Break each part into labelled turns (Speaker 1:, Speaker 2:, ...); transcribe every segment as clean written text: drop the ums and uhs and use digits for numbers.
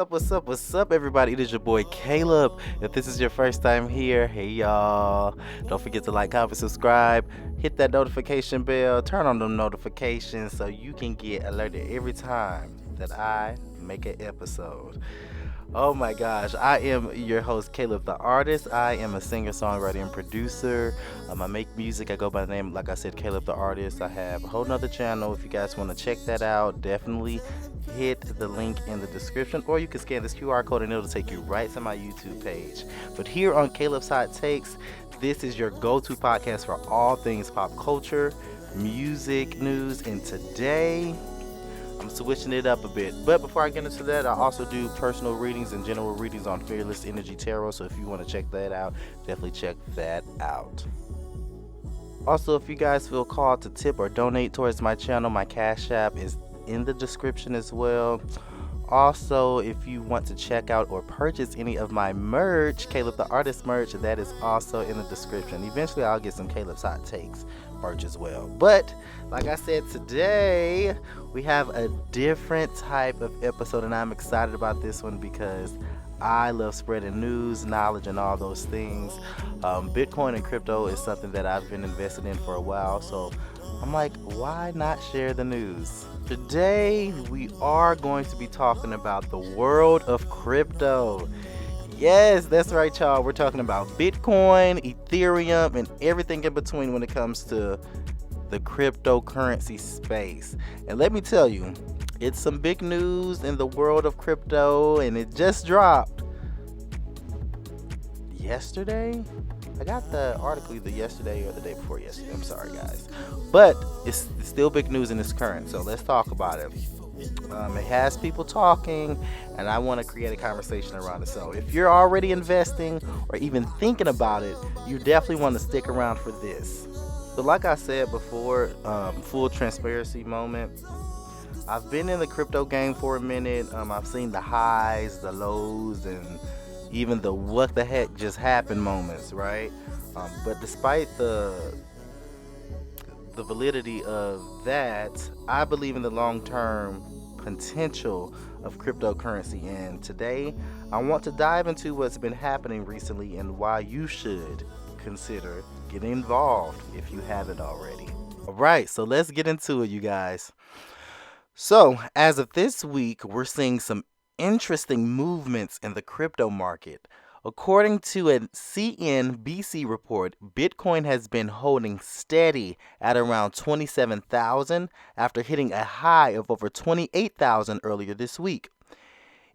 Speaker 1: What's up, everybody? It is your boy Caleb. If this is your first time here, hey y'all. Don't forget to like, comment, subscribe, hit that notification bell, turn on the notifications so you can get alerted every time that I make an episode. Oh my gosh, I am your host, Caleb the Artist. I am a singer, songwriter, and producer. I make music. I go by the name, like I said, Caleb the Artist. I have a whole nother channel. If you guys want to check that out, definitely hit the link in the description, or you can scan this QR code and it'll take you right to my YouTube page. But here on Caleb's Hot Takes, this is your go-to podcast for all things pop culture, music, news, and today I'm switching it up a bit. But before I get into that, I also do personal readings and general readings on Fearless Energy Tarot. So if you want to check that out, definitely check that out. Also, if you guys feel called to tip or donate towards my channel, my Cash App is in the description as well. Also, if you want to check out or purchase any of my merch, Caleb the Artist merch, that is also in the description. Eventually, I'll get some Caleb's Hot Takes merch as well. But like I said, today we have a different type of episode, and I'm excited about this one because I love spreading news, knowledge, and all those things. Bitcoin and crypto is something that I've been invested in for a while, so I'm like, why not share the news? Today, we are going to be talking about the world of crypto. Yes, that's right, y'all. We're talking about Bitcoin, Ethereum, and everything in between when it comes to the cryptocurrency space. And let me tell you, it's some big news in the world of crypto, and it just dropped yesterday. I got the article either yesterday or the day before yesterday. I'm sorry, guys. But it's still big news and it's current, so let's talk about it. It has people talking, and I want to create a conversation around it. So if you're already investing or even thinking about it, you definitely want to stick around for this. So like I said before, full transparency moment. I've been in the crypto game for a minute. I've seen the highs, the lows, and even the what the heck just happened moments, right? But despite the validity of that, I believe in the long-term potential of cryptocurrency. And today, I want to dive into what's been happening recently and why you should consider getting involved if you haven't already. All right, so let's get into it, you guys. So, as of this week, we're seeing some interesting movements in the crypto market. According to a CNBC report, Bitcoin has been holding steady at around 27,000 after hitting a high of over 28,000 earlier this week.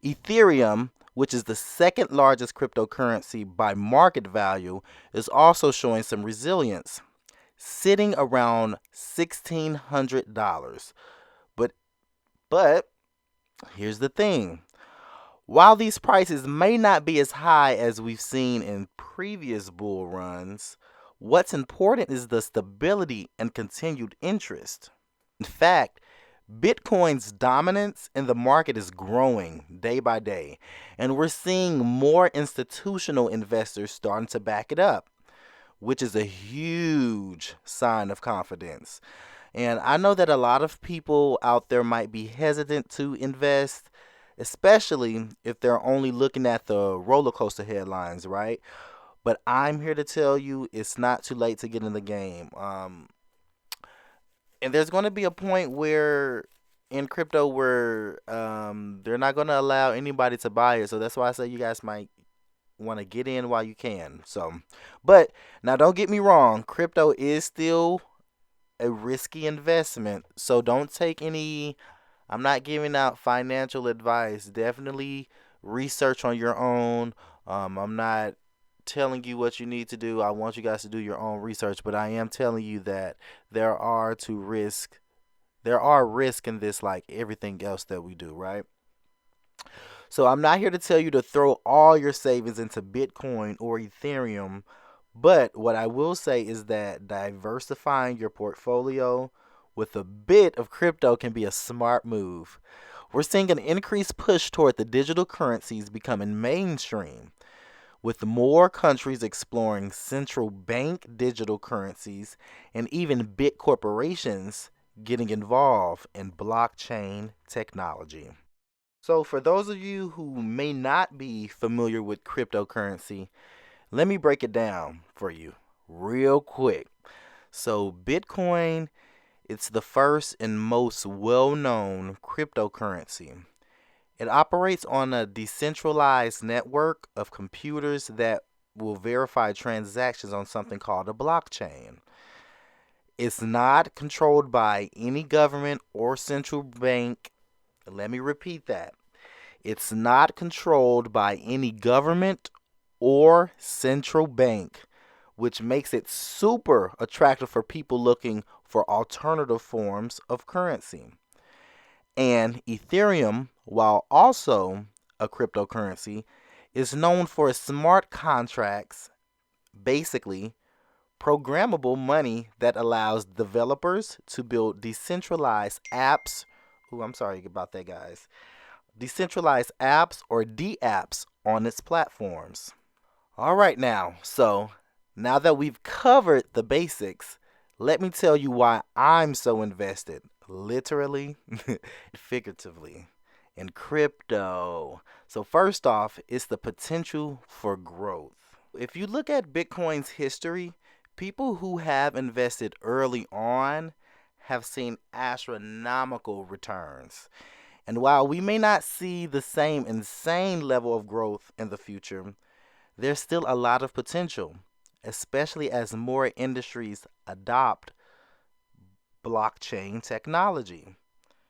Speaker 1: Ethereum, which is the second largest cryptocurrency by market value, is also showing some resilience, sitting around $1,600. But here's the thing. While these prices may not be as high as we've seen in previous bull runs, what's important is the stability and continued interest. In fact, Bitcoin's dominance in the market is growing day by day, and we're seeing more institutional investors starting to back it up, which is a huge sign of confidence. And I know that a lot of people out there might be hesitant to invest, especially if they're only looking at the roller coaster headlines, right? But I'm here to tell you it's not too late to get in the game. And there's going to be a point where in crypto where they're not going to allow anybody to buy it. So that's why I say you guys might want to get in while you can. So, but now don't get me wrong, crypto is still a risky investment. So don't take any, I'm not giving out financial advice. Definitely research on your own. I'm not telling you what you need to do. I want you guys to do your own research, but I am telling you that there are risks in this like everything else that we do, right? So I'm not here to tell you to throw all your savings into Bitcoin or Ethereum, but what I will say is that diversifying your portfolio with a bit of crypto can be a smart move. We're seeing an increased push toward the digital currencies becoming mainstream, with more countries exploring central bank digital currencies and even big corporations getting involved in blockchain technology. So, for those of you who may not be familiar with cryptocurrency, let me break it down for you real quick. So, Bitcoin, it's the first and most well known cryptocurrency. It operates on a decentralized network of computers that will verify transactions on something called a blockchain. It's not controlled by any government or central bank. Let me repeat that. It's not controlled by any government or central bank, which makes it super attractive for people looking for alternative forms of currency. And Ethereum, while also a cryptocurrency, is known for its smart contracts, basically programmable money that allows developers to build decentralized apps. Ooh, I'm sorry about that, guys. Decentralized apps or DApps on its platforms. All right, now that we've covered the basics, let me tell you why I'm so invested, literally, figuratively, in crypto. So, first off, it's the potential for growth. If you look at Bitcoin's history, people who have invested early on have seen astronomical returns. And while we may not see the same insane level of growth in the future, there's still a lot of potential, especially as more industries adopt blockchain technology.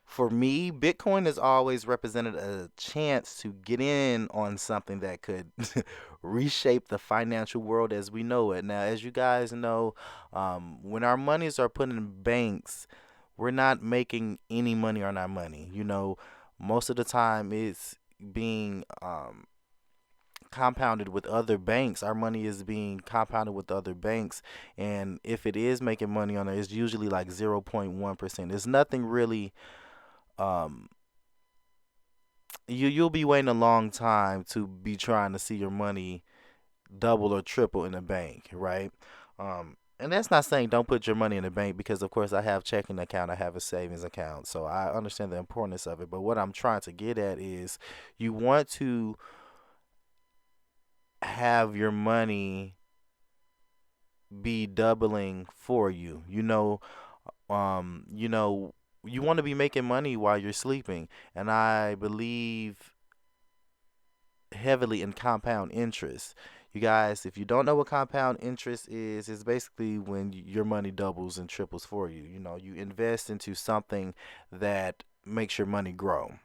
Speaker 1: For me, Bitcoin has always represented a chance to get in on something that could reshape the financial world as we know it. Now, as you guys know, when our monies are put in banks, we're not making any money on our money. Most of the time it's being compounded with other banks. Our money is being compounded with other banks, and if it is making money on it, it's usually like 0.1%. There's nothing really. Um, you'll be waiting a long time to be trying to see your money double or triple in a bank, right? And that's not saying don't put your money in the bank because, of course, I have checking account, I have a savings account, so I understand the importance of it. But what I'm trying to get at is you want to have your money be doubling for you. Um, you know, you want to be making money while you're sleeping, and I believe heavily in compound interest. You guys, if you don't know what compound interest is, it's basically when your money doubles and triples for you. You invest into something that makes your money grow.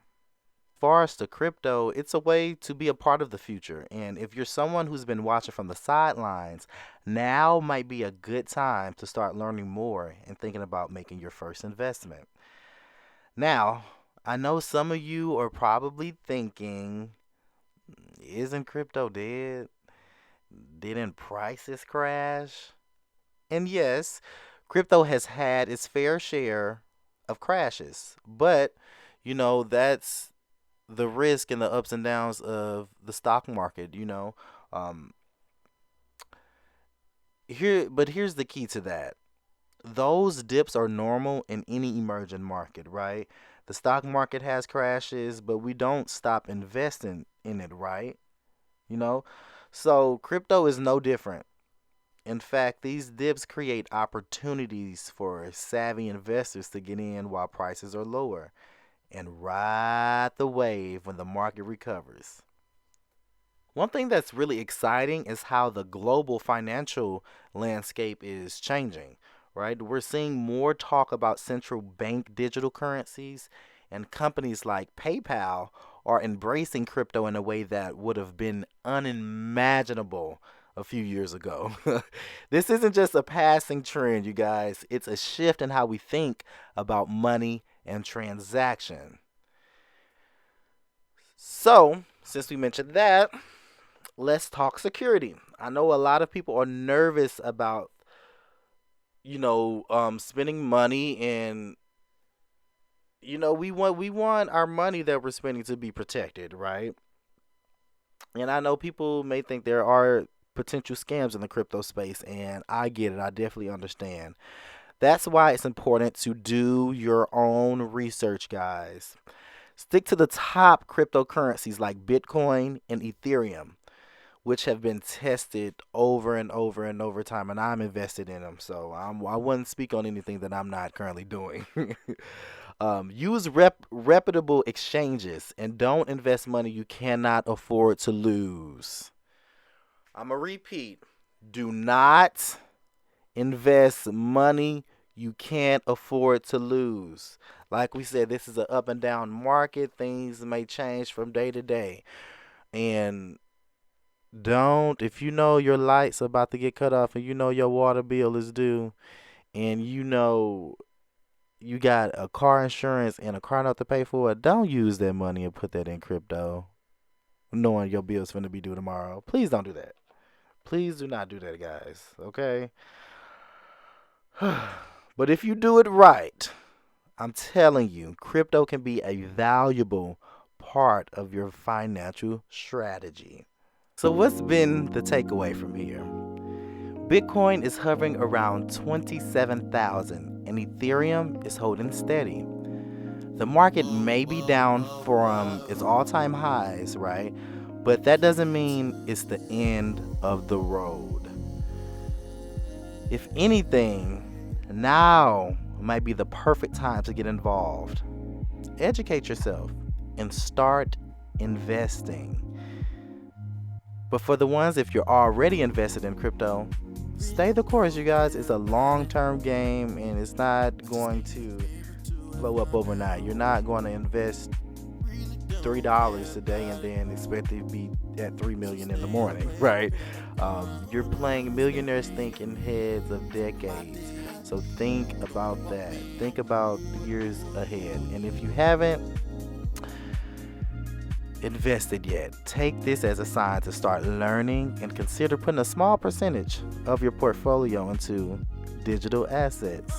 Speaker 1: Far as the crypto, it's a way to be a part of the future. And if you're someone who's been watching from the sidelines, now might be a good time to start learning more and thinking about making your first investment. Now, I know some of you are probably thinking, isn't crypto dead? Didn't prices crash? And yes, crypto has had its fair share of crashes, but that's the risk and the ups and downs of the stock market. Um, here's the key to that. Those dips are normal in any emerging market, right? The stock market has crashes, but we don't stop investing in it, right? You know, so crypto is no different. In fact, these dips create opportunities for savvy investors to get in while prices are lower and ride the wave when the market recovers. One thing that's really exciting is how the global financial landscape is changing, right? We're seeing more talk about central bank digital currencies, and companies like PayPal are embracing crypto in a way that would have been unimaginable a few years ago. This isn't just a passing trend, you guys, it's a shift in how we think about money and transaction. So, since we mentioned that, let's talk security. I know a lot of people are nervous about, spending money, and we want our money that we're spending to be protected, right? And I know people may think there are potential scams in the crypto space, and I get it. I definitely understand. That's why it's important to do your own research, guys. Stick to the top cryptocurrencies like Bitcoin and Ethereum, which have been tested over and over and over time, and I'm invested in them. So I wouldn't speak on anything that I'm not currently doing. Use reputable exchanges and don't invest money you cannot afford to lose. I'm going to repeat. Do not invest money you can't afford to lose. Like we said, this is an up and down market. Things may change from day to day. And don't, if you know your light's about to get cut off and you know your water bill is due and you know you got a car insurance and a car note to pay for it, don't use that money and put that in crypto knowing your bill's going to be due tomorrow. Please don't do that. Please do not do that, guys. Okay? But if you do it right, I'm telling you, crypto can be a valuable part of your financial strategy. So what's been the takeaway from here? Bitcoin is hovering around 27,000 and Ethereum is holding steady. The market may be down from its all-time highs, right? But that doesn't mean it's the end of the road. If anything, now might be the perfect time to get involved. Educate yourself and start investing. But for the ones, if you're already invested in crypto, stay the course, you guys. It's a long-term game and it's not going to blow up overnight. You're not going to invest $3 today and then expect it to be at $3 million in the morning, right? You're playing millionaires thinking heads of decades. So think about that. Think about years ahead. And if you haven't invested yet, take this as a sign to start learning and consider putting a small percentage of your portfolio into digital assets.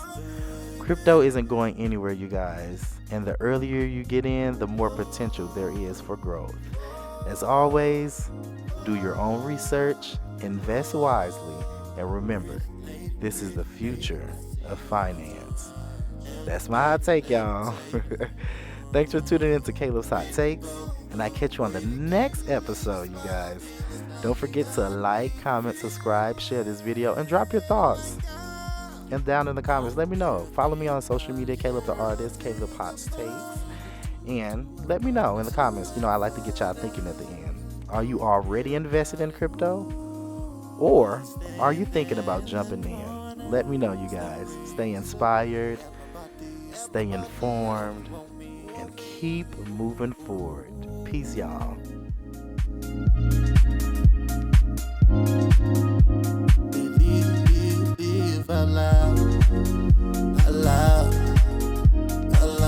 Speaker 1: Crypto isn't going anywhere, you guys, and the earlier you get in, the more potential there is for growth. As always, do your own research, invest wisely, and remember, this is the future of finance. That's my hot take, y'all. Thanks for tuning in to Caleb's Hot Takes, and I catch you on the next episode, you guys. Don't forget to like, comment, subscribe, share this video, and drop your thoughts. And down in the comments, let me know. Follow me on social media, Caleb the Artist, Caleb Hot Takes. And let me know in the comments. I like to get y'all thinking at the end. Are you already invested in crypto? Or are you thinking about jumping in? Let me know, you guys. Stay inspired, stay informed, and keep moving forward. Peace, y'all.